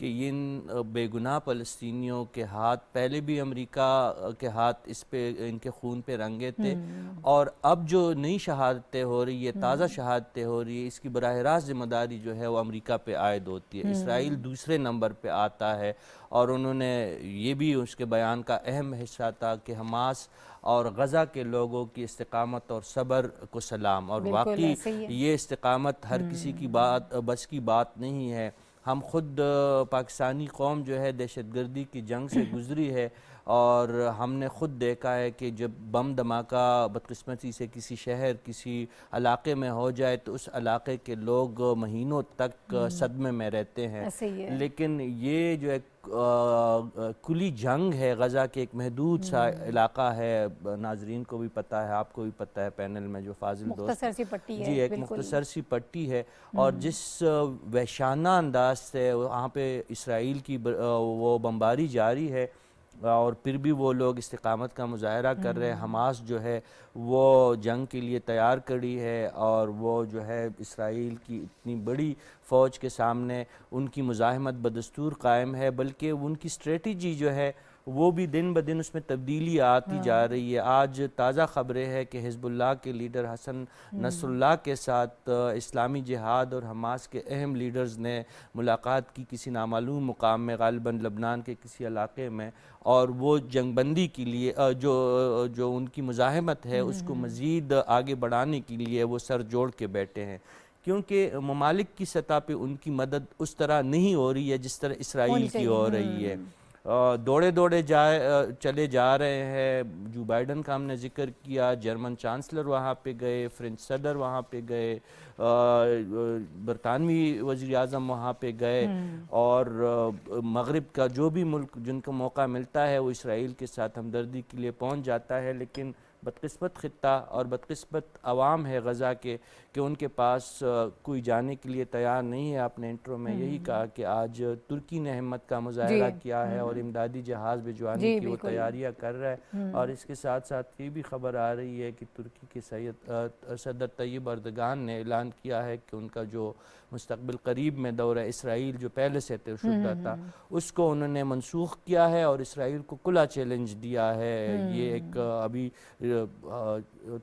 کہ ان بے گناہ فلسطینیوں کے ہاتھ پہلے بھی امریکہ کے ہاتھ اس پہ ان کے خون پہ رنگے تھے، اور اب جو نئی شہادتیں ہو رہی ہے، تازہ شہادتیں ہو رہی ہے، اس کی براہ راست ذمہ داری جو ہے وہ امریکہ پہ عائد ہوتی ہے۔ اسرائیل دوسرے نمبر پہ آتا ہے، اور انہوں نے یہ بھی اس کے بیان کا اہم حصہ تھا کہ حماس اور غزہ کے لوگوں کی استقامت اور صبر کو سلام، اور بالکل واقعی ایسے ہی ہے۔ یہ استقامت ہر کسی کی بس کی بات نہیں ہے۔ ہم خود پاکستانی قوم جو ہے دہشت گردی کی جنگ سے گزری ہے، اور ہم نے خود دیکھا ہے کہ جب بم دھماکہ بدقسمتی سے کسی شہر کسی علاقے میں ہو جائے تو اس علاقے کے لوگ مہینوں تک صدمے میں رہتے ہیں، ایسے ہی ہے۔ لیکن یہ جو ایک کلی جنگ ہے غزہ کے ایک محدود سا علاقہ ہے، ناظرین کو بھی پتہ ہے، آپ کو بھی پتہ ہے پینل میں جو فاضل دوست، مختصر سی پٹی ہے، جی ایک بالکل۔ مختصر سی پٹی ہے، اور جس وحشانہ انداز سے وہاں پہ اسرائیل کی وہ بمباری جاری ہے، اور پھر بھی وہ لوگ استقامت کا مظاہرہ کر رہے ہیں۔ حماس جو ہے وہ جنگ کے لیے تیار کڑی ہے، اور وہ جو ہے اسرائیل کی اتنی بڑی فوج کے سامنے ان کی مزاحمت بدستور قائم ہے، بلکہ ان کی اسٹریٹجی جو ہے وہ بھی دن بدن اس میں تبدیلی آتی جا رہی ہے۔ آج تازہ خبریں ہے کہ حزب اللہ کے لیڈر حسن نصر اللہ کے ساتھ اسلامی جہاد اور حماس کے اہم لیڈرز نے ملاقات کی کسی نامعلوم مقام میں، غالباً لبنان کے کسی علاقے میں، اور وہ جنگ بندی کے لیے جو ان کی مزاحمت ہے اس کو مزید آگے بڑھانے کے لیے وہ سر جوڑ کے بیٹھے ہیں، کیونکہ ممالک کی سطح پہ ان کی مدد اس طرح نہیں ہو رہی ہے جس طرح اسرائیل کی ہو رہی ہے۔ دوڑے دوڑے چلے جا رہے ہیں۔ جو بائیڈن کا ہم نے ذکر کیا، جرمن چانسلر وہاں پہ گئے، فرنچ صدر وہاں پہ گئے، برطانوی وزیر اعظم وہاں پہ گئے، اور مغرب کا جو بھی ملک جن کو موقع ملتا ہے وہ اسرائیل کے ساتھ ہمدردی کے لیے پہنچ جاتا ہے، لیکن بدقسمت خطہ اور بدقسمت عوام ہے غزہ کے کہ ان کے پاس کوئی جانے کے لیے تیار نہیں ہے۔ آپ نے انٹرو میں یہی کہا کہ آج ترکی نے ہمت کا مظاہرہ کیا ہے اور امدادی جہاز بھجوانے کی وہ تیاریاں کر رہا ہے، اور اس کے ساتھ ساتھ یہ بھی خبر آ رہی ہے کہ ترکی کے صدر طیب اردگان نے اعلان کیا ہے کہ ان کا جو مستقبل قریب میں دورہ اسرائیل جو پہلے سے طے شدہ تھا اس کو انہوں نے منسوخ کیا ہے، اور اسرائیل کو کھلا چیلنج دیا ہے۔ یہ ایک ابھی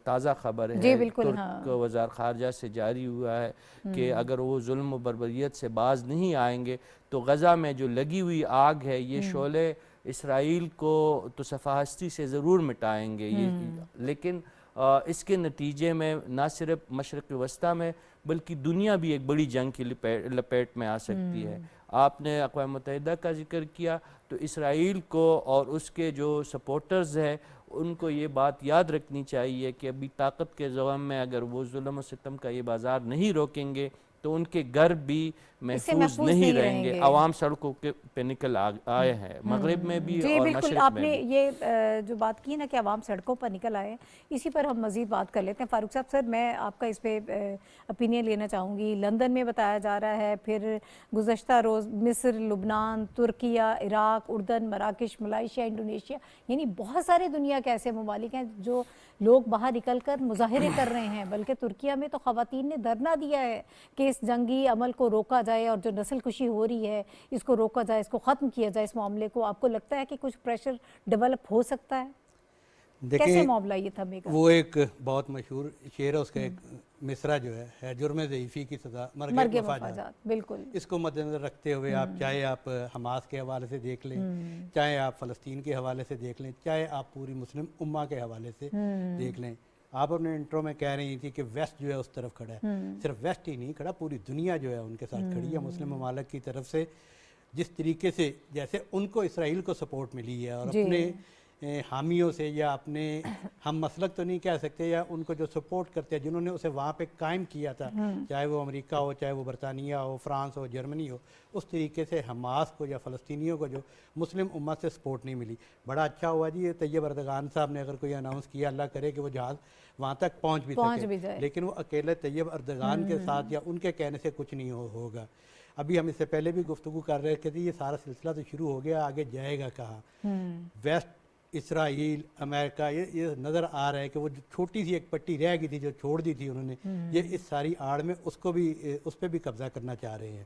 تازہ خبر ہے، ترک وزیر خارجہ سے جاری ہوا ہے کہ اگر وہ ظلم و بربریت سے باز نہیں آئیں گے تو غزہ میں جو لگی ہوئی آگ ہے یہ شعلے اسرائیل کو تو صفحستی سے ضرور مٹائیں گے، لیکن اس کے نتیجے میں نہ صرف مشرق وسطیٰ میں بلکہ دنیا بھی ایک بڑی جنگ کی لپیٹ میں آ سکتی ہے۔ آپ نے اقوام متحدہ کا ذکر کیا تو اسرائیل کو اور اس کے جو سپورٹرز ہیں ان کو یہ بات یاد رکھنی چاہیے کہ ابھی طاقت کے زوم میں اگر وہ ظلم و ستم کا یہ بازار نہیں روکیں گے تو ان کے گھر بھی محفوظ نہیں رہیں گے۔ عوام سڑکوں پہ نکل آئے ہیں، مغرب میں بھی جی اور بالکل، مشرق آپ میں نے بھی۔ یہ جو بات کی نا کہ عوام سڑکوں پر نکل آئے، اسی پر ہم مزید بات کر لیتے ہیں۔ فاروق صاحب سر، میں آپ کا اس پہ اپینین لینا چاہوں گی۔ لندن میں بتایا جا رہا ہے، پھر گزشتہ روز مصر، لبنان، ترکیہ، عراق، اردن، مراکش، ملائیشیا، انڈونیشیا، یعنی بہت سارے دنیا کے ایسے ممالک ہیں جو لوگ باہر نکل کر مظاہرے کر رہے ہیں، بلکہ ترکیہ میں تو خواتین نے دھرنا دیا ہے کہ اس جنگی عمل کو روکا جائے اور جو نسل کشی ہو رہی ہے اس کو روکا جائے، اس کو ختم کیا جائے اس معاملے کو۔ آپ کو لگتا ہے کہ کچھ پریشر ڈیولپ ہو سکتا ہے؟ کیسے معاملہ یہ تھمے گا؟ وہ ایک بہت مشہور شعر ہے، اس کا ایک مصرع جو ہے جرم ضعیفی کی سزا مرگ مفاجات، بالکل اس کو مد نظر رکھتے ہوئے چاہے آپ حماس کے حوالے سے دیکھ لیں، چاہے آپ فلسطین کے حوالے سے دیکھ لیں، چاہے آپ پوری مسلم امہ کے حوالے سے دیکھ لیں۔ آپ اپنے انٹرو میں کہہ رہی تھی کہ ویسٹ جو ہے اس طرف کھڑا ہے، صرف ویسٹ ہی نہیں کھڑا، پوری دنیا جو ہے ان کے ساتھ کھڑی ہے مسلم ممالک کی طرف سے۔ جس طریقے سے جیسے ان کو اسرائیل کو سپورٹ ملی ہے اور اپنے حامیوں سے یا اپنے ہم مسلک تو نہیں کہہ سکتے، یا ان کو جو سپورٹ کرتے ہیں جنہوں نے اسے وہاں پہ قائم کیا تھا، چاہے وہ امریکہ ہو، چاہے وہ برطانیہ ہو، فرانس ہو، جرمنی ہو، اس طریقے سے حماس کو یا فلسطینیوں کو جو مسلم امت سے سپورٹ نہیں ملی۔ بڑا اچھا ہوا جی یہ طیب اردگان صاحب نے اگر کوئی اناؤنس کیا، اللہ کرے کہ وہ جہاز وہاں تک پہنچ بھی سکے، لیکن وہ اکیلے طیب اردگان کے ساتھ یا ان کے کہنے سے کچھ نہیں ہوگا۔ ابھی ہم اس سے پہلے بھی گفتگو کر رہے تھے، یہ سارا سلسلہ تو شروع ہو گیا، آگے جائے گا کہاں؟ ویسٹ، اسرائیل، امریکہ، یہ نظر آ رہا ہے کہ وہ جو چھوٹی سی ایک پٹی رہ گئی تھی جو چھوڑ دی تھی انہوں نے، یہ اس ساری آڑ میں اس پہ بھی قبضہ کرنا چاہ رہے ہیں۔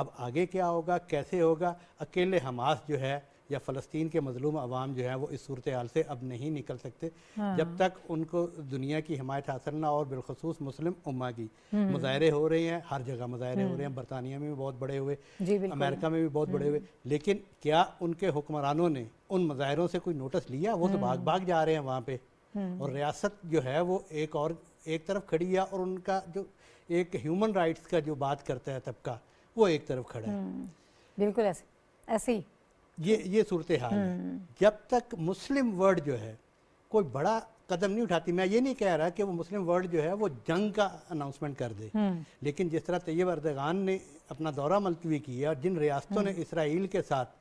اب آگے کیا ہوگا، کیسے ہوگا، اکیلے حماس جو ہے یا فلسطین کے مظلوم عوام جو ہیں وہ اس صورتحال سے اب نہیں نکل سکتے جب تک ان کو دنیا کی حمایت حاصل نہ، اور بالخصوص مسلم امہ کی. مظاہرے ہو رہے ہیں، ہر جگہ مظاہرے ہو رہے ہیں، برطانیہ میں بھی بہت بڑے ہوئے، امریکہ میں بھی بہت بڑے ہوئے، لیکن کیا ان کے حکمرانوں نے ان مظاہروں سے کوئی نوٹس لیا؟ وہ تو بھاگ جا رہے ہیں وہاں پہ، اور ریاست جو ہے وہ ایک طرف کھڑی ہے، اور ان کا جو ایک ہیومن رائٹس کا جو بات کرتا ہے طبقہ، وہ ایک طرف کھڑا ہے. بالکل ایسے ہی یہ صورتحال ہے. جب تک مسلم ورلڈ جو ہے کوئی بڑا قدم نہیں اٹھاتی، میں یہ نہیں کہہ رہا کہ وہ مسلم ورلڈ جو ہے وہ جنگ کا اناؤنسمنٹ کر دے، لیکن جس طرح طیب اردغان نے اپنا دورہ ملتوی کیا، اور جن ریاستوں نے اسرائیل کے ساتھ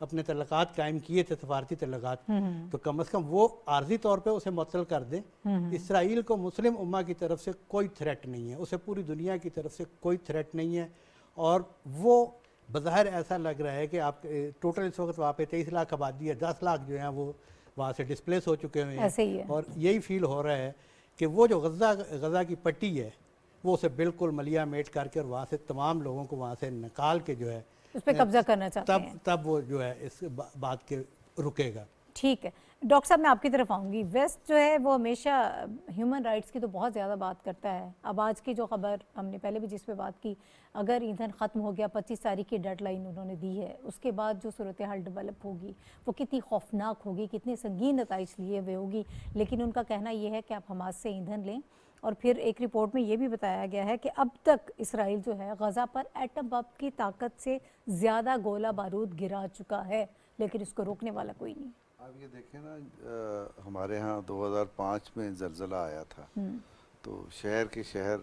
اپنے تعلقات قائم کیے تھے، سفارتی تعلقات، تو کم از کم وہ عارضی طور پہ اسے معطل کر دیں. اسرائیل کو مسلم امہ کی طرف سے کوئی تھریٹ نہیں ہے، اسے پوری دنیا کی طرف سے کوئی تھریٹ نہیں ہے، اور وہ بظاہر ایسا لگ رہا ہے کہ آپ ٹوٹل اس وقت وہاں پہ 23 لاکھ آبادی ہے، 10 لاکھ جو ہیں وہ وہاں سے ڈسپلیس ہو چکے ہوئے ہیں، اور یہی فیل ہو رہا ہے کہ وہ جو غزہ کی پٹی ہے وہ اسے بالکل ملیا میٹ کر کے، اور وہاں سے تمام لوگوں کو وہاں سے نکال کے جو ہے اس پہ قبضہ کرنا چاہتے ہیں. تب وہ جو ہے اس بات کے رکے گا. ٹھیک ہے ڈاکٹر صاحب، میں آپ کی طرف آؤں گی. ویسٹ جو ہے وہ ہمیشہ ہیومن رائٹس کی تو بہت زیادہ بات کرتا ہے. اب آج کی جو خبر ہم نے پہلے بھی جس پہ بات کی، اگر ایندھن ختم ہو گیا، 25 تاریخ کی ڈیڈ لائن انہوں نے دی ہے، اس کے بعد جو صورتحال ڈیولپ ہوگی وہ کتنی خوفناک ہوگی، کتنے سنگین نتائج لیے ہوئے ہوگی. لیکن ان کا کہنا یہ ہے کہ آپ حماس سے ایندھن لیں. اور پھر ایک رپورٹ میں یہ بھی بتایا گیا ہے کہ اب تک اسرائیل جو ہے غزہ پر ایٹم بم کی طاقت سے زیادہ گولہ بارود گرا چکا ہے، لیکن اس کو روکنے والا کوئی نہیں. آپ یہ دیکھیں نا، ہمارے ہاں 2005 میں زلزلہ آیا تھا، تو شہر کے شہر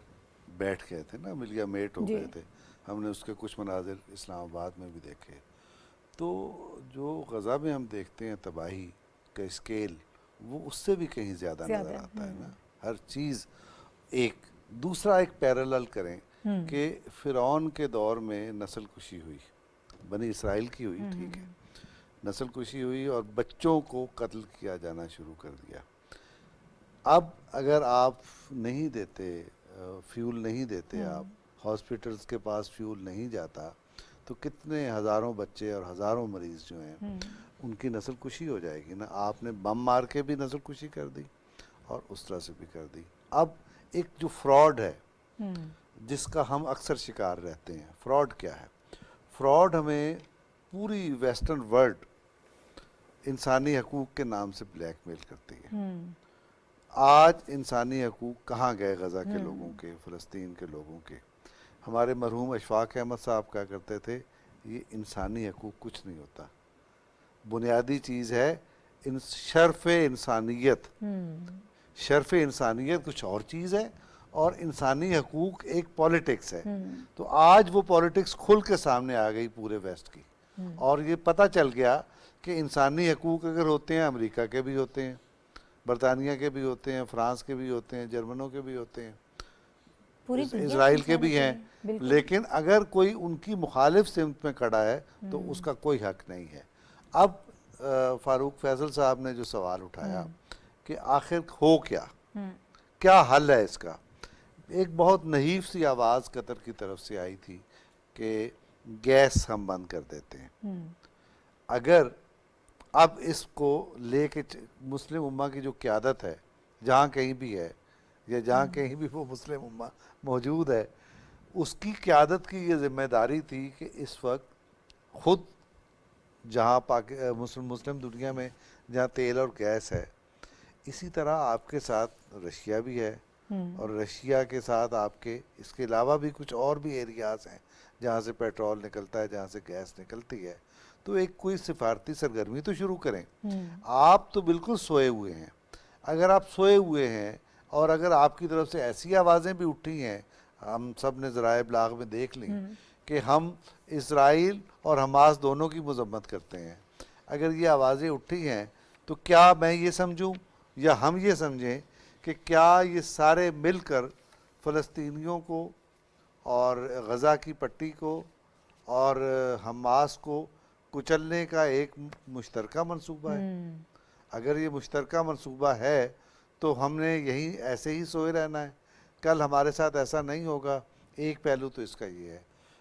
بیٹھ گئے تھے نا، ملیا میٹ ہو گئے تھے. ہم نے اس کے کچھ مناظر اسلام آباد میں بھی دیکھے. تو جو غزہ میں ہم دیکھتے ہیں تباہی کا اسکیل، وہ اس سے بھی کہیں زیادہ نظر آتا ہے نا. ہر چیز دوسرا ایک پیرالل کریں کہ فرعون کے دور میں نسل کشی ہوئی، بنی اسرائیل کی ہوئی، ٹھیک ہے، نسل کشی ہوئی اور بچوں کو قتل کیا جانا شروع کر دیا. اب اگر آپ نہیں دیتے فیول نہیں دیتے، آپ ہاسپٹلز کے پاس فیول نہیں جاتا، تو کتنے ہزاروں بچے اور ہزاروں مریض جو ہیں ان کی نسل کشی ہو جائے گی نا. آپ نے بم مار کے بھی نسل کشی کر دی اور اس طرح سے بھی کر دی. اب ایک جو فراڈ ہے جس کا ہم اکثر شکار رہتے ہیں، فراڈ کیا ہے؟ فراڈ ہمیں پوری ویسٹرن ورلڈ انسانی حقوق کے نام سے بلیک میل کرتی ہے. آج انسانی حقوق کہاں گئے غزہ کے لوگوں کے، فلسطین کے لوگوں کے؟ ہمارے مرحوم اشفاق احمد صاحب کہا کرتے تھے، یہ انسانی حقوق کچھ نہیں ہوتا، بنیادی چیز ہے شرف انسانیت. شرف انسانیت کچھ اور چیز ہے، اور انسانی حقوق ایک پولیٹکس ہے. تو آج وہ پولیٹکس کھل کے سامنے آ گئی پورے ویسٹ کی، اور یہ پتہ چل گیا کہ انسانی حقوق اگر ہوتے ہیں، امریکہ کے بھی ہوتے ہیں، برطانیہ کے بھی ہوتے ہیں، فرانس کے بھی ہوتے ہیں، جرمنوں کے بھی ہوتے ہیں، اسرائیل کے بھی ہیں، لیکن اگر کوئی ان کی مخالف سمت میں کھڑا ہے تو اس کا کوئی حق نہیں ہے. اب فاروق فیصل صاحب نے جو سوال اٹھایا کہ آخر ہو کیا حل ہے اس کا، ایک بہت نحیف سی آواز قطر کی طرف سے آئی تھی کہ گیس ہم بند کر دیتے ہیں. اگر اب اس کو لے کے مسلم امہ کی جو قیادت ہے، جہاں کہیں بھی ہے یا جہاں کہیں بھی وہ مسلم امہ موجود ہے، اس کی قیادت کی یہ ذمہ داری تھی کہ اس وقت خود جہاں مسلم دنیا میں جہاں تیل اور گیس ہے، اسی طرح آپ کے ساتھ رشیا بھی ہے، اور رشیا کے ساتھ آپ کے اس کے علاوہ بھی کچھ اور بھی ایریاز ہیں جہاں سے پیٹرول نکلتا ہے، جہاں سے گیس نکلتی ہے. تو ایک کوئی سفارتی سرگرمی تو شروع کریں. آپ تو بالکل سوئے ہوئے ہیں. اگر آپ سوئے ہوئے ہیں اور اگر آپ کی طرف سے ایسی آوازیں بھی اٹھی ہیں، ہم سب نے ذرائع ابلاغ میں دیکھ لیں کہ ہم اسرائیل اور حماس دونوں کی مذمت کرتے ہیں، اگر یہ آوازیں اٹھی ہیں تو کیا میں یہ سمجھوں یا ہم یہ سمجھیں کہ کیا یہ سارے مل کر فلسطینیوں کو اور غزہ کی پٹی کو اور حماس کو کچلنے کا ایک مشترکہ منصوبہ ہے؟ اگر یہ مشترکہ منصوبہ ہے تو ہم نے یہیں ایسے ہی سوئے رہنا ہے. کل ہمارے ساتھ ایسا نہیں ہوگا. ایک پہلو تو اس کا یہ ہے.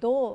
2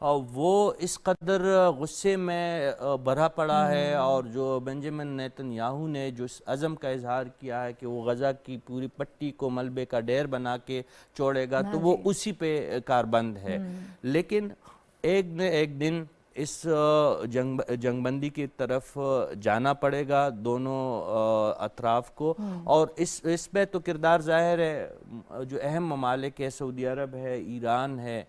وہ اس قدر غصے میں بھرا پڑا ہے، اور جو بنجامن نیتن یاہو نے جو اس عزم کا اظہار کیا ہے کہ وہ غزہ کی پوری پٹی کو ملبے کا ڈھیر بنا کے چھوڑے گا، تو وہ اسی پہ کاربند ہے. لیکن ایک نہ ایک دن اس جنگ بندی کی طرف جانا پڑے گا دونوں اطراف کو، اور اس پہ تو کردار ظاہر ہے. جو اہم ممالک ہے، سعودی عرب ہے، ایران ہے،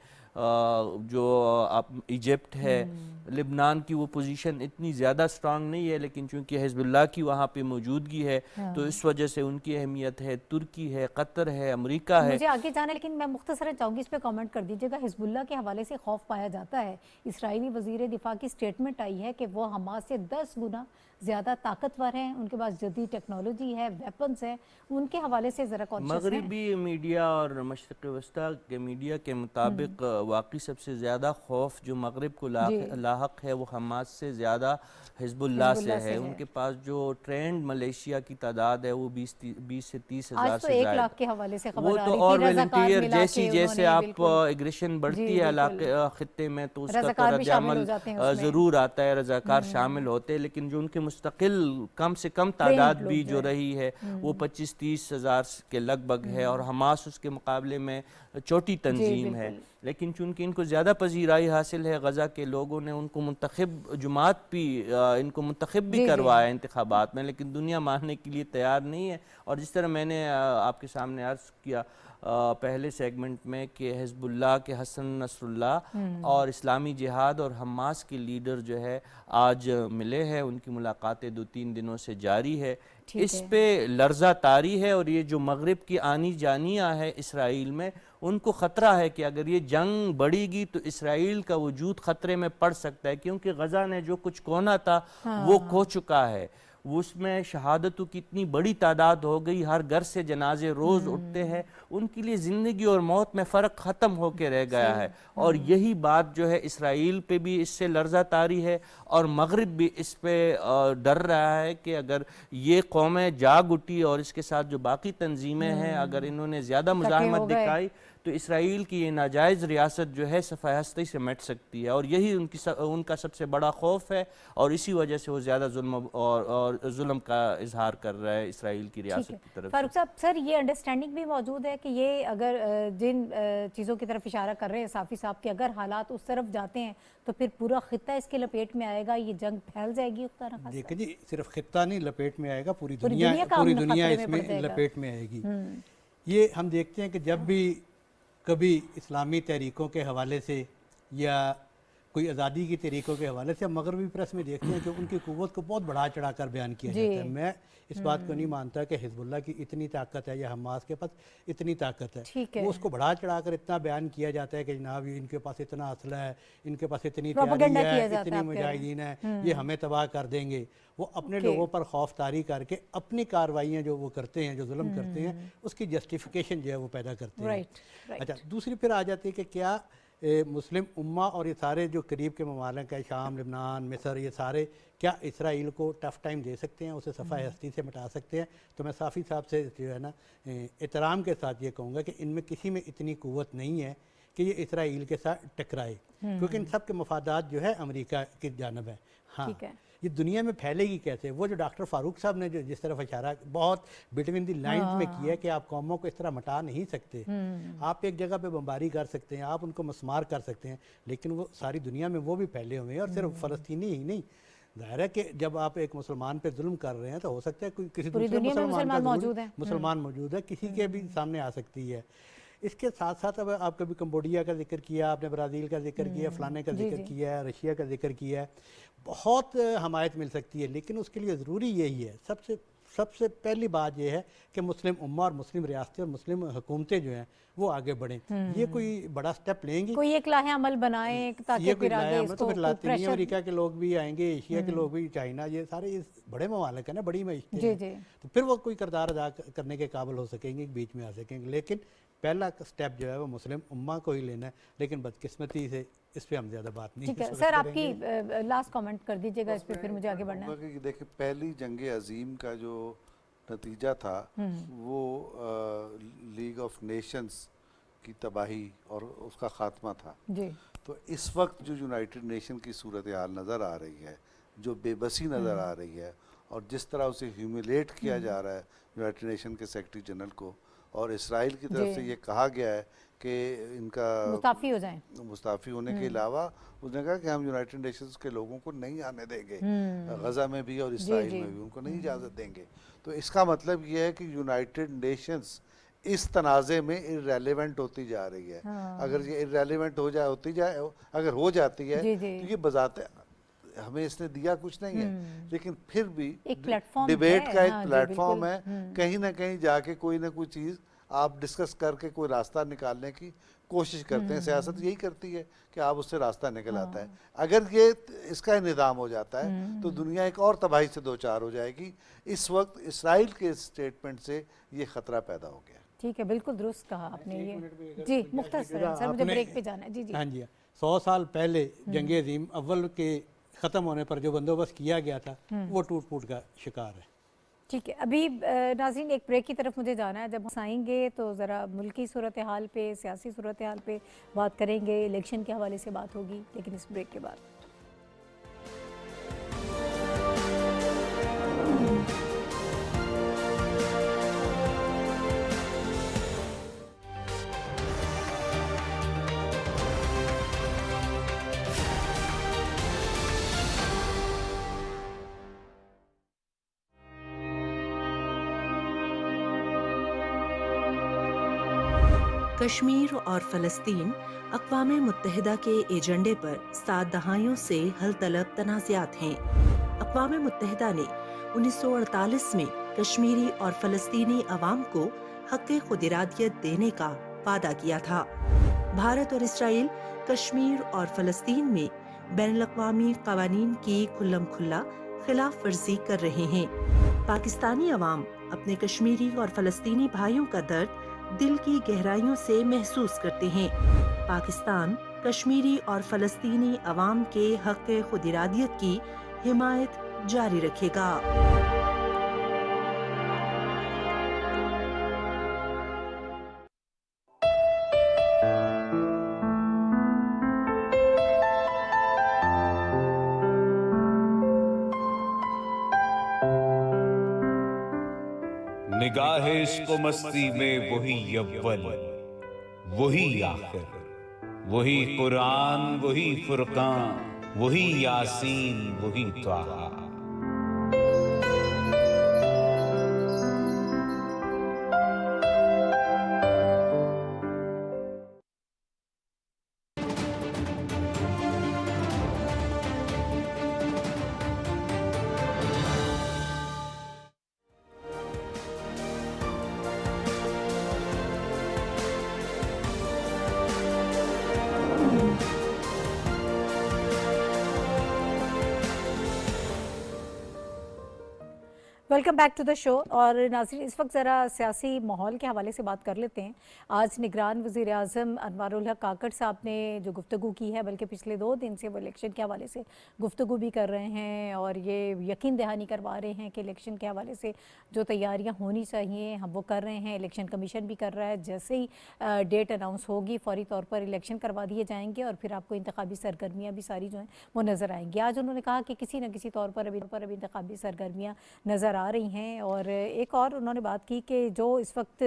جو ایجپٹ ہے، لبنان کی وہ پوزیشن اتنی زیادہ سٹرانگ نہیں ہے، لیکن چونکہ حزب اللہ کی وہاں پہ موجودگی ہے تو اس وجہ سے ان کی اہمیت ہے. ترکی ہے، قطر ہے، امریکہ ہے. مجھے آگے جانا ہے، لیکن میں مختصراً چاہوں گی اس پہ کامنٹ کر دیجیے گا. حزب اللہ کے حوالے سے خوف پایا جاتا ہے. اسرائیلی وزیر دفاع کی سٹیٹمنٹ آئی ہے کہ وہ حماس سے 10 گنا زیادہ طاقتور ہیں، ان کے پاس جدید ٹیکنالوجی ہے، ویپنز ہیں. ان کے حوالے سے ذرا کانشیس ہیں. مغربی میڈیا اور مشرق وسطیٰ کے میڈیا کے مطابق واقعی سب سے زیادہ خوف جو مغرب کو لاحق ہے وہ حماس سے زیادہ حزب اللہ سے ہے. ان کے پاس جو ٹرینڈ ملیشیا کی تعداد ہے وہ 20 سے 30 ہزار آج تو سے 1 زائد. لاکھ کے حوالے سے خبر وہ آ تو رہی اور تھی، رضاکار والنٹیئر ملا جیسے کے جیسے انہوں نے آپ ایگریشن بڑھتی ہے علاقے خطے میں تو اس کا تو رضاکار بھی رد شامل ہو عمل جاتے ہیں اس میں. ضرور آتا ہے، رضاکار شامل ہوتے ہیں. لیکن جو ان کے مستقل کم سے کم تعداد بھی جو رہی ہے وہ 25-30 ہزار کے لگ بھگ ہے، اور حماس اس کے مقابلے میں چھوٹی تنظیم ہے. لیکن چونکہ ان کو زیادہ پذیرائی حاصل ہے غزہ کے لوگوں نے ان کو منتخب جماعت بھی ان کو منتخب بھی کروایا انتخابات میں، لیکن دنیا ماننے کے لیے تیار نہیں ہے. اور جس طرح میں نے آپ کے سامنے عرض کیا پہلے سیگمنٹ میں کہ حزب اللہ کے حسن نصر اللہ اور اسلامی جہاد اور حماس کے لیڈر جو ہے آج ملے ہیں، ان کی ملاقاتیں 2-3 دنوں سے جاری ہے. اس پہ لرزہ طاری ہے، اور یہ جو مغرب کی آنی جانیاں ہے اسرائیل میں، ان کو خطرہ ہے کہ اگر یہ جنگ بڑھے گی تو اسرائیل کا وجود خطرے میں پڑ سکتا ہے، کیونکہ غزہ نے جو کچھ کھونا تھا وہ کھو چکا ہے. اس میں شہادتوں کی اتنی بڑی تعداد ہو گئی، ہر گھر سے جنازے روز اٹھتے ہیں. ان کے لیے زندگی اور موت میں فرق ختم ہو کے رہ گیا ہے، اور یہی بات جو ہے اسرائیل پہ بھی اس سے لرزہ طاری ہے، اور مغرب بھی اس پہ ڈر رہا ہے کہ اگر یہ قومیں جاگ اٹھی اور اس کے ساتھ جو باقی تنظیمیں ہیں اگر انہوں نے زیادہ مزاحمت دکھائی تو اسرائیل کی یہ ناجائز ریاست جو ہے صفحہ ہستی سے مٹ سکتی ہے. اور یہی ان کا سب سے بڑا خوف ہے، اور اسی وجہ سے وہ زیادہ ظلم کا اظہار کر رہا ہے اسرائیل کی ریاست کی طرف. فاروق صاحب، سر یہ انڈرسٹینڈنگ بھی موجود ہے کہ یہ اگر جن چیزوں کی طرف اشارہ کر رہے ہیں صافی صاحب کہ اگر حالات اس طرف جاتے ہیں تو پھر پورا خطہ اس کے لپیٹ میں آئے گا، یہ جنگ پھیل جائے گی. دیکھیں جی، صرف خطہ نہیں لپیٹ میں آئے گا، پوری دنیا اس میں لپیٹ میں آئے گی. یہ ہم دیکھتے ہیں کہ جب بھی کبھی اسلامی تحریکوں کے حوالے سے یا کوئی آزادی کی تحریکوں کے حوالے سے ہم مغربی پریس میں دیکھتے ہیں کہ ان کی قوت کو بہت بڑھا چڑھا کر بیان کیا جاتا ہے. میں اس بات کو نہیں مانتا کہ حزب اللہ کی اتنی طاقت ہے یا حماس کے پاس اتنی طاقت ہے. وہ اس کو بڑھا چڑھا کر اتنا بیان کیا جاتا ہے کہ جناب ان کے پاس اتنا اسلحہ ہے، ان کے پاس اتنی تیاری ہے، اتنی مجاہدین ہے، یہ ہمیں تباہ کر دیں گے. وہ اپنے لوگوں پر خوف طاری کر کے اپنی کارروائیاں جو وہ کرتے ہیں، جو ظلم کرتے ہیں، اس کی جسٹیفیکیشن جو ہے وہ پیدا کرتے ہیں. اچھا، دوسری پھر آ جاتی ہے کہ کیا مسلم امہ اور یہ سارے جو قریب کے ممالک ہیں، شام، لبنان، مصر، یہ سارے کیا اسرائیل کو ٹف ٹائم دے سکتے ہیں، اسے صفحہ ہستی سے مٹا سکتے ہیں؟ تو میں صافی صاحب سے جو ہے نا احترام کے ساتھ یہ کہوں گا کہ ان میں کسی میں اتنی قوت نہیں ہے کہ یہ اسرائیل کے ساتھ ٹکرائے، کیونکہ ان سب کے مفادات جو ہے امریکہ کی جانب ہے. ہاں، یہ دنیا میں پھیلے گی کیسے؟ وہ جو ڈاکٹر فاروق صاحب نے جو جس طرف اشارہ بہت بٹوین دی لائنز میں کیا ہے کہ آپ قوموں کو اس طرح مٹا نہیں سکتے. آپ ایک جگہ پہ بمباری کر سکتے ہیں، آپ ان کو مسمار کر سکتے ہیں، لیکن وہ ساری دنیا میں وہ بھی پھیلے ہوئے ہیں. اور صرف فلسطینی ہی نہیں، ظاہر ہے کہ جب آپ ایک مسلمان پہ ظلم کر رہے ہیں تو ہو سکتا ہے کسی دوسرے مسلمان موجود ہے، کسی کے بھی سامنے آ سکتی ہے. اس کے ساتھ ساتھ اب آپ کبھی کمبوڈیا کا ذکر کیا، آپ نے برازیل کا ذکر کیا، فلانے کا ذکر کیا ہے، رشیا کا ذکر کیا ہے. بہت حمایت مل سکتی ہے، لیکن اس کے لیے ضروری یہی ہے، سب سے پہلی بات یہ ہے کہ مسلم امہ اور مسلم ریاستیں اور مسلم حکومتیں جو ہیں وہ آگے بڑھیں. یہ کوئی بڑا سٹیپ لیں گی، کوئی ایک لاہے عمل بنائیں تاکہ پھر آگے اس کو لاطینی امریکہ کے لوگ بھی آئیں گے، ایشیا کے لوگ بھی، چائنا، یہ سارے بڑے ممالک ہیں نا، بڑی معیشتیں ہیں، تو پھر وہ کوئی کردار ادا کرنے کے قابل ہو سکیں گے، بیچ میں آ سکیں گے. لیکن پہلا سٹیپ جو ہے وہ مسلم امہ کو ہی لینا ہے. لیکن بدقسمتی سے اس پہ ہم زیادہ بات نہیں. ٹھیک ہے سر، آپ کی لاسٹ کامنٹ کر دیجیے گا اس پہ، پھر مجھے آگے بڑھنا ہے. دیکھیں، پہلی جنگ عظیم کا جو نتیجہ تھا وہ لیگ آف نیشنز کی تباہی اور اس کا خاتمہ تھا. تو اس وقت جو یونائٹڈ نیشن کی صورتحال نظر آ رہی ہے، جو بے بسی نظر آ رہی ہے، اور جس طرح اسے ہیومیلیٹ کیا جا رہا ہے یونائٹڈ نیشن کے سیکرٹری جنرل کو، اور اسرائیل کی طرف سے یہ کہا گیا ہے کہ ان کا مستعفی ہو جائیں، مستعفی ہونے کے علاوہ اس نے کہا کہ ہم یونائٹڈ نیشنز کے لوگوں کو نہیں آنے دیں گے غزہ میں بھی اور اسرائیل میں بھی، ان کو نہیں اجازت دیں گے. تو اس کا مطلب یہ ہے کہ یونائٹڈ نیشنز اس تنازع میں ارریلیونٹ ہوتی جا رہی ہے. اگر یہ ارریلیونٹ اگر ہو جاتی ہے تو یہ بذات ہمیں اس نے دیا کچھ نہیں ہے، لیکن پھر بھی ڈیبیٹ کا ایک پلیٹ فارم ہے. کہیں نہ کہیں جا کے کوئی نہ کوئی چیز آپ ڈسکس کر کے کوئی راستہ نکالنے کی کوشش کرتے ہیں. سیاست یہی کرتی ہے کہ آپ اس سے راستہ نکل آتا ہے. اگر یہ اس کا انہدام ہو جاتا ہے تو دنیا ایک اور تباہی سے دوچار ہو جائے گی. اس وقت اسرائیل کے اسٹیٹمنٹ سے یہ خطرہ پیدا ہو گیا. ٹھیک ہے، بالکل درست کہا آپ نے. یہ جی مختصر سر، مجھے بریک پہ جانا ہے. جی جی ہاں جی، 100 سال پہلے جنگ عظیم اول کے ختم ہونے پر جو بندوبست کیا گیا تھا وہ ٹوٹ پھوٹ کا شکار ہے. ٹھیک ہے، ابھی ناظرین ایک بریک کی طرف مجھے جانا ہے. جب ہم آئیں گے تو ذرا ملکی صورتحال پہ، سیاسی صورتحال پہ بات کریں گے، الیکشن کے حوالے سے بات ہوگی، لیکن اس بریک کے بعد. کشمیر اور فلسطین اقوام متحدہ کے ایجنڈے پر 7 دہائیوں سے حل طلب تنازعات ہیں. اقوام متحدہ نے 1948 میں کشمیری اور فلسطینی عوام کو حق خود ارادیت دینے کا وعدہ کیا تھا. بھارت اور اسرائیل کشمیر اور فلسطین میں بین الاقوامی قوانین کی کھلم کھلا خلاف ورزی کر رہے ہیں. پاکستانی عوام اپنے کشمیری اور فلسطینی بھائیوں کا درد دل کی گہرائیوں سے محسوس کرتے ہیں. پاکستان کشمیری اور فلسطینی عوام کے حق خود ارادیت کی حمایت جاری رکھے گا. نگاہ عشق و مستی میں وہی اول وہی آخر، وہی قرآن وہی فرقان وہی یاسین وہی طٰہٰ. Welcome back to the show. اور ناظرین اس وقت ذرا سیاسی ماحول کے حوالے سے بات کر لیتے ہیں. آج نگران وزیر اعظم انوار الحق کاکڑ صاحب نے جو گفتگو کی ہے، بلکہ پچھلے 2 دن سے وہ الیکشن کے حوالے سے گفتگو بھی کر رہے ہیں اور یہ یقین دہانی کروا رہے ہیں کہ الیکشن کے حوالے سے جو تیاریاں ہونی چاہیے ہم وہ کر رہے ہیں. الیکشن کمیشن بھی کر رہا ہے، جیسے ہی ڈیٹ اناؤنس ہوگی فوری طور پر الیکشن کروا دیے جائیں گے اور پھر آپ کو انتخابی سرگرمیاں بھی ساری جو ہیں وہ نظر آئیں گی. آج انہوں نے کہا کہ کسی نہ کسی طور پر ابھی انتخابی سرگرمیاں نظر آ رہی ہیں. اور ایک اور انہوں نے بات کی کہ جو اس وقت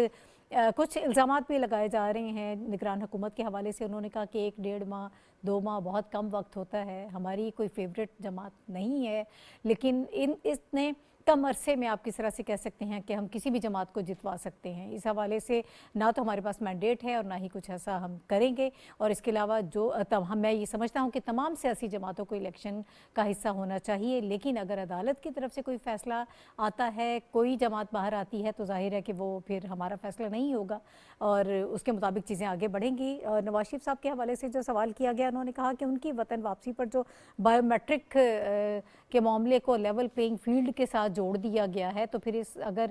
کچھ الزامات بھی لگائے جا رہے ہیں نگران حکومت کے حوالے سے. انہوں نے کہا کہ 1-1.5 ماہ 2 ماہ بہت کم وقت ہوتا ہے، ہماری کوئی فیوریٹ جماعت نہیں ہے، لیکن اس نے کم عرصے میں آپ کس طرح سے کہہ سکتے ہیں کہ ہم کسی بھی جماعت کو جتوا سکتے ہیں. اس حوالے سے نہ تو ہمارے پاس مینڈیٹ ہے اور نہ ہی کچھ ایسا ہم کریں گے. اور اس کے علاوہ میں یہ سمجھتا ہوں کہ تمام سیاسی جماعتوں کو الیکشن کا حصہ ہونا چاہیے، لیکن اگر عدالت کی طرف سے کوئی فیصلہ آتا ہے، کوئی جماعت باہر آتی ہے، تو ظاہر ہے کہ وہ پھر ہمارا فیصلہ نہیں ہوگا اور اس کے مطابق چیزیں آگے بڑھیں گی. اور نواز شریف صاحب کے حوالے سے جو سوال کیا گیا، انہوں نے کہا کہ ان کی وطن واپسی پر جو بائیو میٹرک کے معاملے کو لیول پلینگ فیلڈ کے ساتھ جوڑ دیا گیا ہے، تو پھر اگر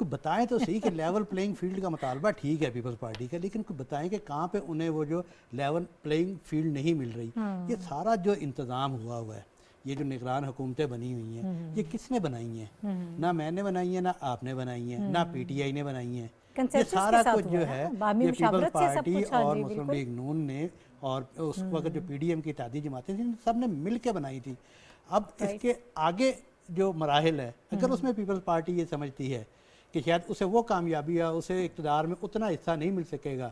کوئی بتائیں تو صحیح کہ لیول پلینگ فیلڈ کا مطالبہ ٹھیک ہے پیپلز پارٹی کا، لیکن کوئی بتائیں کہ کہاں پہ انہیں وہ جو لیول پلینگ فیلڈ نہیں مل رہی. یہ سارا جو انتظام ہوا ہے، یہ جو نگران حکومتیں بنی ہوئی ہیں، یہ کس نے بنائی ہیں؟ نہ میں نے بنائی ہیں، نہ آپ نے بنائی ہیں، نہ پی ٹی آئی نے بنائی ہیں. یہ سارا کچھ جو ہے یہ پیپلز پارٹی اور مسلم لیگ نون نے اور اس وقت جو پی ڈی ایم کی اتحادی جماعتیں تھیں سب نے مل کے بنائی تھی. اب اس کے آگے جو مراحل ہے، اگر اس میں پیپلز پارٹی یہ سمجھتی ہے کہ شاید اسے وہ کامیابی یا اسے اقتدار میں اتنا حصہ نہیں مل سکے گا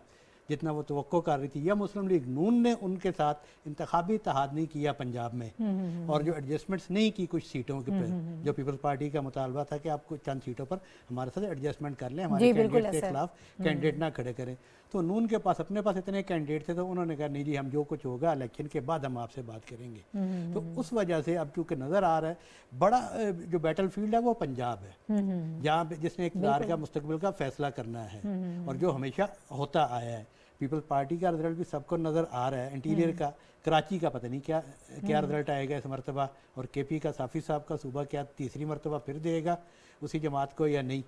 جتنا وہ توقع کر رہی تھی، یا مسلم لیگ نون نے ان کے ساتھ انتخابی اتحاد نہیں کیا پنجاب میں اور جو ایڈجسٹمنٹس نہیں کی کچھ سیٹوں کے پہ، جو پیپلز پارٹی کا مطالبہ تھا کہ آپ کچھ چند سیٹوں پر ہمارے ساتھ ایڈجسٹمنٹ کر لیں، ہمارے کینڈیڈیٹ کے خلاف کینڈیڈیٹ نہ کھڑے کریں. تو نون کے پاس اپنے پاس اتنے کینڈیڈیٹ تھے تو انہوں نے کہا نہیں جی ہم جو کچھ ہوگا الیکشن کے بعد ہم آپ سے بات کریں گے. تو اس وجہ سے اب چونکہ نظر آ رہا ہے بڑا جو بیٹل فیلڈ ہے وہ پنجاب ہے، جہاں جس نے اقتدار کا مستقبل کا فیصلہ کرنا ہے اور جو ہمیشہ ہوتا آیا ہے. پیپلز پارٹی کا رزلٹ بھی سب کو نظر آ رہا ہے. انٹیریئر کا کراچی کا پتہ نہیں کیا رزلٹ آئے گا اس مرتبہ، اور کے پی کا صافی صاحب کا صوبہ کیا تیسری مرتبہ پھر دے گا اسی جماعت کو یا نہیں.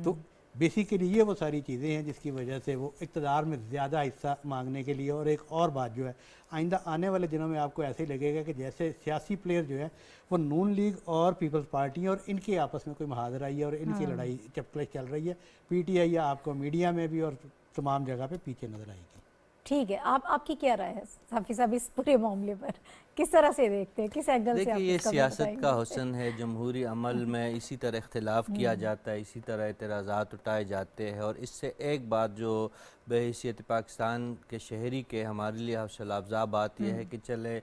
تو بیسیکلی یہ وہ ساری چیزیں ہیں جس کی وجہ سے وہ اقتدار میں زیادہ حصہ مانگنے کے لیے. اور ایک اور بات جو ہے آئندہ آنے والے دنوں میں آپ کو ایسے ہی لگے گا کہ جیسے سیاسی پلیئر جو ہے وہ نون لیگ اور پیپلز پارٹی اور ان کے آپس میں کوئی محاذرہ ہے اور ان کی لڑائی چپکلش چل رہی ہے. پی ٹی آئی آپ کو میڈیا میں بھی اور تمام جگہ پہ پیچھے نظر آئے گی. ٹھیک ہے، آپ کی کیا رائے ہے صافی صاحب اس پورے معاملے پر؟ کس طرح سے دیکھتے ہیں، کس اینگل سے؟ دیکھیے یہ سیاست کا حسن ہے، جمہوری عمل میں اسی طرح اختلاف کیا جاتا ہے، اسی طرح اعتراضات اٹھائے جاتے ہیں. اور اس سے ایک بات جو بحیثیت پاکستان کے شہری کے ہمارے لیے حوصلہ افزا بات یہ ہے کہ چلے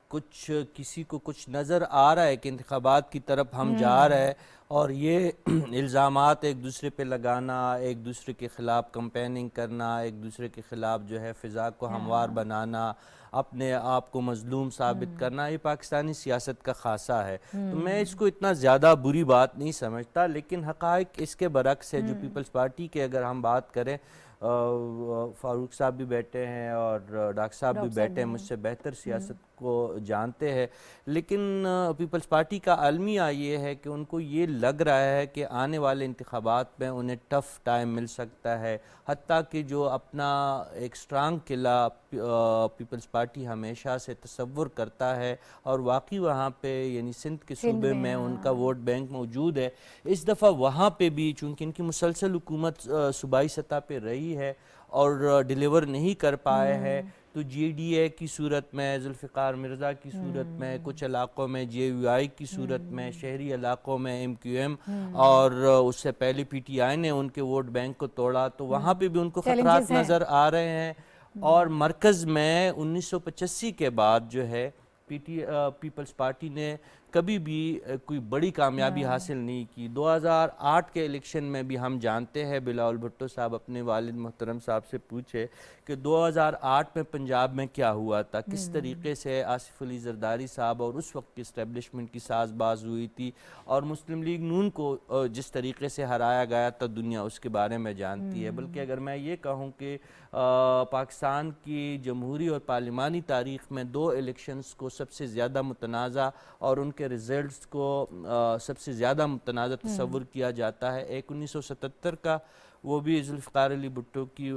کچھ کسی کو کچھ نظر آ رہا ہے کہ انتخابات کی طرف ہم جا رہے ہیں، اور یہ الزامات ایک دوسرے پہ لگانا، ایک دوسرے کے خلاف کمپیننگ کرنا، ایک دوسرے کے خلاف جو ہے فضا کو ہموار بنانا، اپنے آپ کو مظلوم ثابت کرنا، یہ پاکستانی سیاست کا خاصہ ہے. تو میں اس کو اتنا زیادہ بری بات نہیں سمجھتا، لیکن حقائق اس کے برعکس ہے. جو پیپلز پارٹی کے اگر ہم بات کریں، فاروق صاحب بھی بیٹھے ہیں اور ڈاکٹر صاحب بھی بیٹھے ہیں، مجھ سے بہتر سیاست کو جانتے ہیں، لیکن پیپلز پارٹی کا المیہ یہ ہے کہ ان کو یہ لگ رہا ہے کہ آنے والے انتخابات میں انہیں ٹف ٹائم مل سکتا ہے. حتیٰ کہ جو اپنا ایک سٹرانگ قلعہ پیپلز پارٹی ہمیشہ سے تصور کرتا ہے اور واقعی وہاں پہ یعنی سندھ کے صوبے میں ان کا ووٹ بینک موجود ہے، اس دفعہ وہاں پہ بھی چونکہ ان کی مسلسل حکومت صوبائی سطح پہ رہی ہے اور ڈیلیور نہیں کر پائے ہیں، تو جی ڈی اے کی صورت میں، ذوالفقار مرزا کی صورت میں، کچھ علاقوں میں جے یو آئی کی صورت میں، شہری علاقوں میں ایم کیو ایم، اور اس سے پہلے پی ٹی آئی نے ان کے ووٹ بینک کو توڑا، تو وہاں پہ بھی ان کو خطرات نظر آ رہے ہیں. اور مرکز میں 1985 کے بعد جو ہے پیپلز پارٹی نے کبھی بھی کوئی بڑی کامیابی حاصل نہیں کی. 2008 کے الیکشن میں بھی ہم جانتے ہیں، بلاول بھٹو صاحب اپنے والد محترم صاحب سے پوچھے کہ 2008 میں پنجاب میں کیا ہوا تھا، کس طریقے سے آصف علی زرداری صاحب اور اس وقت کی اسٹیبلشمنٹ کی ساز باز ہوئی تھی، اور مسلم لیگ نون کو جس طریقے سے ہرایا گیا تھا دنیا اس کے بارے میں جانتی ہے. بلکہ اگر میں یہ کہوں کہ پاکستان کی جمہوری اور پارلیمانی تاریخ میں 2 الیکشنز کو سب سے زیادہ متنازع اور ان کے ریزلٹس کو سب سے زیادہ متنازع تصور کیا جاتا ہے. ایک 1977 کا، وہ بھی ذوالفقار علی بھٹو کی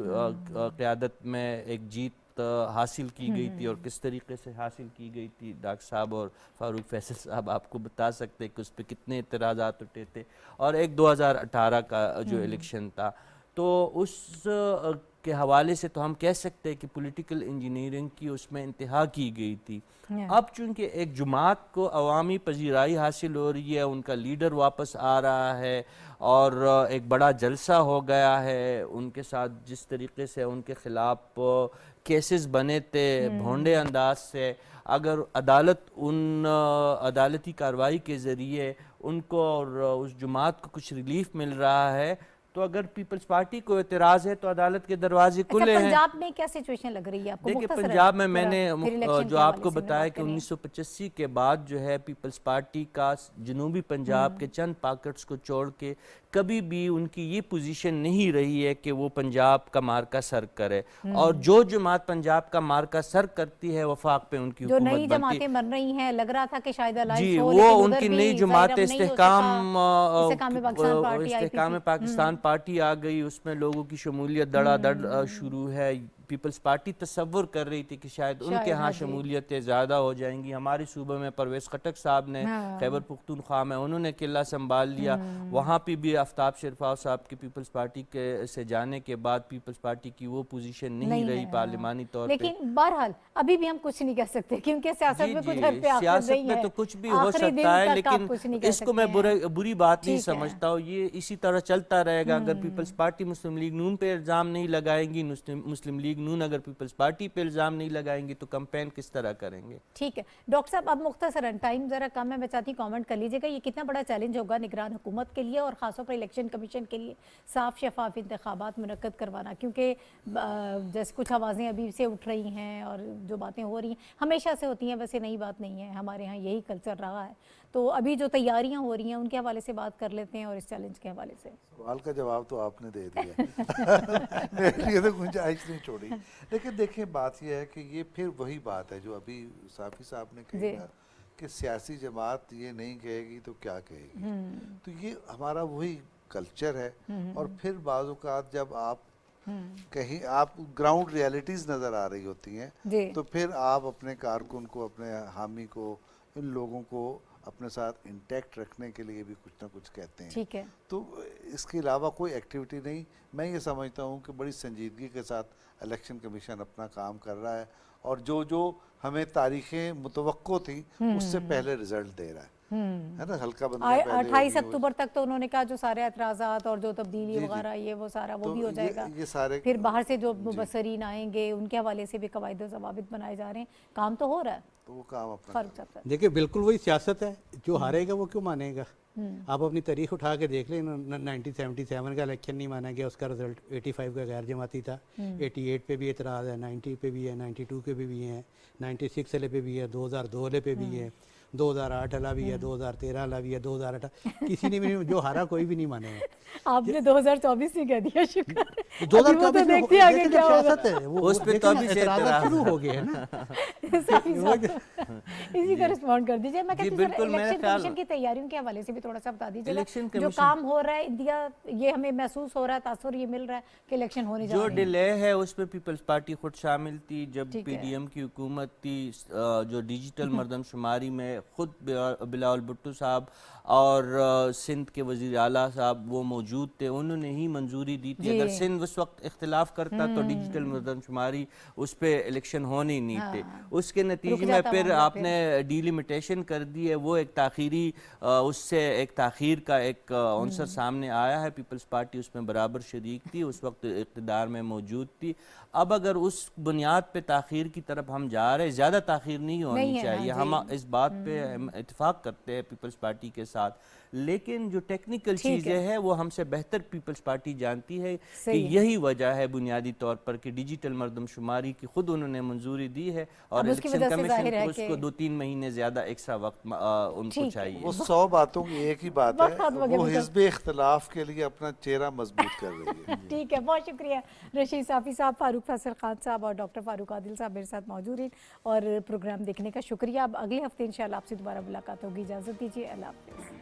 قیادت میں ایک جیت حاصل کی گئی تھی، اور کس طریقے سے حاصل کی گئی تھی ڈاکٹر صاحب اور فاروق فیصل صاحب آپ کو بتا سکتے کہ اس پہ کتنے اعتراضات اٹھے تھے. اور ایک 2018 کا جو الیکشن تھا، تو اس کے حوالے سے تو ہم کہہ سکتے ہیں کہ پولیٹیکل انجینئرنگ کی اس میں انتہا کی گئی تھی. اب چونکہ ایک جماعت کو عوامی پذیرائی حاصل ہو رہی ہے، ان کا لیڈر واپس آ رہا ہے اور ایک بڑا جلسہ ہو گیا ہے، ان کے ساتھ جس طریقے سے ان کے خلاف کیسز بنے تھے بھونڈے انداز سے، اگر عدالت ان عدالتی کارروائی کے ذریعے ان کو اور اس جماعت کو کچھ ریلیف مل رہا ہے، تو اگر پیپلز پارٹی کو اعتراض ہے تو عدالت کے دروازے کھلے ہیں۔ پنجاب میں کیا سچویشن لگ رہی ہے آپ کو؟ دیکھیں مختصراً پنجاب میں نے پھر الیکشن جو کے آپ حوالے کو سے میں بتایا بات کہ کریں۔ 1985 کے بعد جو ہے پیپلز پارٹی کا جنوبی پنجاب کے چند پاکٹس کو چھوڑ کے کبھی بھی ان کی یہ پوزیشن نہیں رہی ہے کہ وہ پنجاب کا مارکہ سر کرے، اور جو جماعت پنجاب کا مارکہ سر کرتی ہے وفاق پہ ان کی جو حکومت نئی بنتی۔ جماعتیں بن رہی ہیں، لگ رہا تھا کہ شاید الائنس جی ہو، وہ لیکن ان ادھر کی بھی نئی ظاہر جماعت اب نہیں ہو سکا۔ استحکام پاکستان پارٹی استحکام پاکستان پارٹی آ گئی، اس میں لوگوں کی شمولیت دڑا دڑ شروع ہے۔ پیپلز پارٹی تصور کر رہی تھی کہ شاید ان کے ہاں شمولیتیں زیادہ ہو جائیں گی۔ ہمارے صوبے میں پرویز خٹک صاحب نے، خیبر پختونخوا میں انہوں نے قلعہ سنبھال لیا، وہاں پہ بھی آفتاب شرفاو صاحب کی پیپلز پارٹی سے جانے کے بعد پیپلز پارٹی کی وہ پوزیشن نہیں رہی پارلیمانی طور پہ۔ لیکن بہرحال ابھی بھی ہم کچھ نہیں کہہ سکتے کیونکہ سیاست میں کچھ حد پہ آخر سیاست رہی میں ہے، تو کچھ بھی ہو آخری دن سکتا ہے، تک آپ لیکن کچھ نہیں کہہ اس کو میں سکتے ہیں۔ بری بات نہیں ٹھیک ہے۔ سمجھتا ہوں۔ یہ اسی طرح چلتا رہے گا۔ اگر پیپلز پارٹی مسلم لیگ نون پہ الزام نہیں لگائیں گی، مسلم لیگ نون اگر پیپلز پارٹی پہ الزام نہیں لگائیں گی تو کمپین کس طرح کریں گے؟ ٹھیک ہے ڈاکٹر صاحب، اب مختصراً ٹائم ذرا کم ہے، میں چاہتی ہوں کامنٹ کر لیجیے گا، یہ کتنا بڑا چیلنج ہوگا نگران حکومت کے لیے اور خاص طور پر الیکشن کمیشن کے لیے صاف شفاف انتخابات منعقد کروانا، کیونکہ جیسے کچھ آوازیں ابھی سے اٹھ رہی ہیں اور جو باتیں ہو رہی ہیں ہمیشہ سے ہوتی ہیں، ویسے نئی بات نہیں ہے، ہمارے ہاں یہی کلچر رہا ہے، تو ابھی جو تیاریاں ہو رہی ہیں ان کے حوالے سے بات کر لیتے ہیں اور اس چیلنج کے حوالے سے۔ سوال کا جواب تو آپ نے دے دیا، میرے لیے تو گنجائش نہیں چھوڑی۔ لیکن دیکھیں بات یہ ہے کہ یہ پھر وہی بات ہے جو ابھی صافی صاحب نے کہی نا کہ سیاسی جماعت یہ نہیں کہے گی تو کیا کہے گی، تو یہ ہمارا وہی کلچر ہے۔ اور پھر بعض اوقات جب آپ کہیں آپ گراؤنڈ ریالٹیز نظر آ رہی ہوتی ہیں تو پھر آپ اپنے کارکن کو، اپنے حامی کو، ان لوگوں کو اپنے ساتھ انٹیکٹ رکھنے کے لیے بھی کچھ نہ کچھ کہتے ہیں۔ ٹھیک ہے، تو اس کے علاوہ کوئی ایکٹیویٹی نہیں۔ میں یہ سمجھتا ہوں کہ بڑی سنجیدگی کے ساتھ الیکشن کمیشن اپنا کام کر رہا ہے، اور جو ہمیں تاریخیں متوقع تھیں اس سے پہلے رزلٹ دے رہا ہے نا، ہلکا بندہ پہلے 28 اکتوبر تک تو انہوں نے کہا جو سارے اعتراضات اور جو تبدیلی وغیرہ یہ وہ سارا وہ بھی ہو جائے گا، یہ سارے پھر باہر سے جو مبصرین آئیں گے ان کے حوالے سے بھی قواعد و ضوابط بنائے جا رہے ہیں، کام تو ہو رہا ہے۔ تو وہ کام اپنا فاروق صاحب دیکھیں بالکل وہی سیاست ہے، جو ہارے گا وہ کیوں مانے گا؟ آپ اپنی تاریخ اٹھا کے دیکھ لیں، 1977 کا الیکشن نہیں مانا گیا، اس کا رزلٹ 85 کا غیر جماعتی تھا، 88 پہ بھی اعتراض ہے، 90 پہ بھی ہے، 92 کے بھی ہیں، 96 والے پہ بھی ہے، 2002 والے پہ بھی ہے، 2008 والا بھی ہے، 2013 والا بھی ہے، 2018 کسی نے بھی نہیں، جو ہارا کوئی بھی نہیں مانے گا۔ آپ نے 2024 میں کہہ دیا، شکر ہے۔ 2024 میں دیکھتے ہیں آگے لیکن کیا ہوگا۔ سیاست ہے، وہ اس پہ تو ابھی سے اعتراضات شروع ہو گئے ہیں نا۔ صافی صاحب اسی کا رسپونڈ کر دیجیے۔ میں کہتی ہوں بالکل، میرا الیکشن خیال کمیشن کی تیاریوں کے حوالے سے بھی تھوڑا سا بتا دیجیے الیکشن گا، جو کمیشن کام ہو رہا ہے انڈیا، یہ ہمیں محسوس ہو رہا ہے، تاثر یہ مل رہا ہے کہ الیکشن ہونے جا جو رہے ہیں۔ ڈیلے ہے اس میں پیپلز پارٹی خود شامل تھی، جب پی ڈی ایم کی حکومت تھی، جو ڈیجیٹل مردم شماری میں خود بلاول بھٹو صاحب اور سندھ کے وزیر اعلیٰ صاحب وہ موجود تھے، انہوں نے ہی منظوری دی تھی۔ اگر سندھ اس وقت اختلاف کرتا تو ڈیجیٹل مردم شماری اس پہ الیکشن ہونے ہی نہیں تھے۔ اس کے نتیجے میں پھر آپ نے ڈیلیمیٹیشن کر دی ہے، وہ ایک تاخیری، اس سے ایک تاخیر کا ایک عنصر سامنے آیا ہے۔ پیپلز پارٹی اس میں برابر شریک تھی، اس وقت اقتدار میں موجود تھی۔ اب اگر اس بنیاد پہ تاخیر کی طرف ہم جا رہے ہیں، زیادہ تاخیر نہیں ہونی چاہیے، ہم اس بات پہ اتفاق کرتے ہیں پیپلز پارٹی کے ساتھ، لیکن جو ٹیکنیکل چیزیں ہیں وہ ہم سے بہتر پیپلز پارٹی جانتی ہے کہ یہی وجہ ہے بنیادی طور پر کہ ڈیجیٹل مردم شماری کی خود انہوں نے منظوری دی ہے، اور الیکشن کمیشن کو اس کو 2-3 مہینے زیادہ ایکسٹرا وقت ان کو چاہیے۔ وہ 100 باتوں کی ایک ہی بات ہے، وہ حزب اختلاف کے لیے اپنا چہرہ مضبوط کر رہی ہے۔ ٹھیک ہے، بہت شکریہ رشید صافی صاحب، فاروق فیصل خان صاحب اور ڈاکٹر فاروق عادل صاحب میرے ساتھ موجود ہیں، اور پروگرام دیکھنے کا شکریہ۔ اب اگلے ہفتے انشاءاللہ آپ سے دوبارہ ملاقات ہوگی، اجازت دیجیے، اللہ حافظ۔